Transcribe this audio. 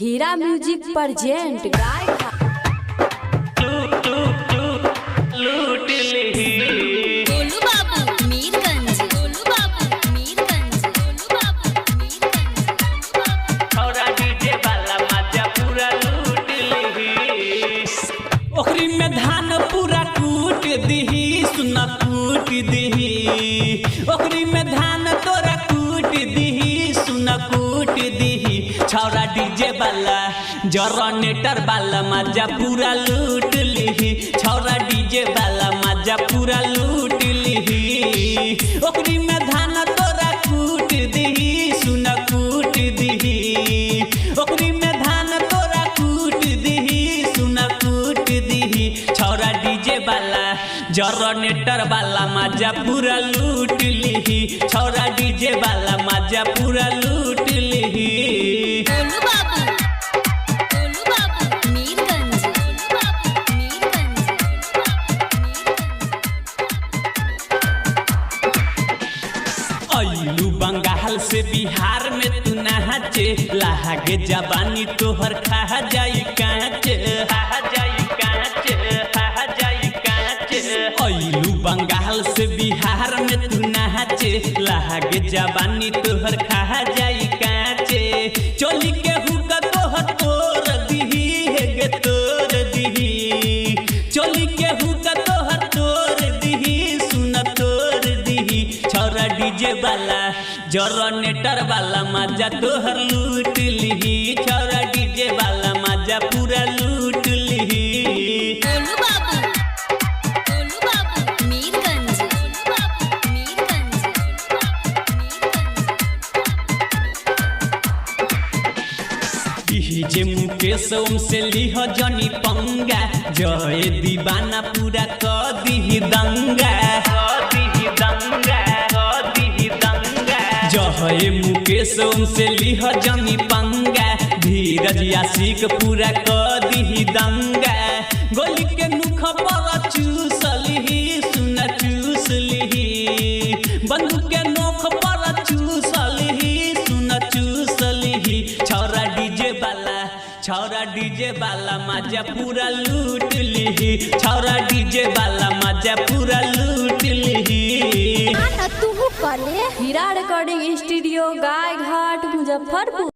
हीरा music present गाय लूट ली गोलू बाबू मीरगंज गोलू बाबू मीरगंज गोलू बाबू मीरगंज थोड़ा डीजे वाला मजा पूरा लूट ली। ओखरी में धान पूरा कूट दही सुना कूट दही। ओखरी में धान तोरा कूट दही सुना कूट दही। छौरा डीजे वाला जनरेटर वाला मजा पूरा लूट ली। छौरा डीजे वाला मजा पूरा लूट ली। ओखरी में धान तोरा कूट दही सुना कूट दही। ओखरी में धान तोरा कूट दही सुना कूट दही। छौरा डीजे वाला जनरेटर वाला मजा पूरा लूट ली। छौरा डीजे वाला मजा पूरा लूट ली। गोलू बाबू मीरगंज गोलू बाबू मीरगंज अइलू बंगाल से बिहार में तू नहाचे लागे जवानी तोहर खा जाई कांच खा जाई कांच खा जाई कांच। अइलू बंगाल से बिहार में तू नहाचे लागे जवानी तोहर खा जाई कांच। चोली के हुक तोहर तोड़ दही हेगे तोड़ दही। चोली के हुक तोहर तोड़ दही सुन तोड़ दही। छौरा डीजे वाला जनरेटर वाला मजा तोहर लूट ली। छौरा डीजे वाला मजा पूरा लूट ली। गोलू बाबू मीरगंज गोलू बाबू मीरगंज जे मुकेश से लिह जनी पंगा जय दीवाना पूरा क दी दंगा क दी दंगा क दी दंगा। जय मुकेश से लिह जनी पंगा धीरज आशिक पूरा क दी दंगा। गोली के मुख पर चूस ली सुना चूस ली। बंदूक के नोख पर चूस ली सुना चूस ली। छौरा डीजे वाला मजा पूरा लूट ली। छौरा डीजे वाला मजा पूरा लूट ली। तू करे हीरा रिकॉर्डिंग स्टूडियो गाय घाट मुजफ्फरपुर।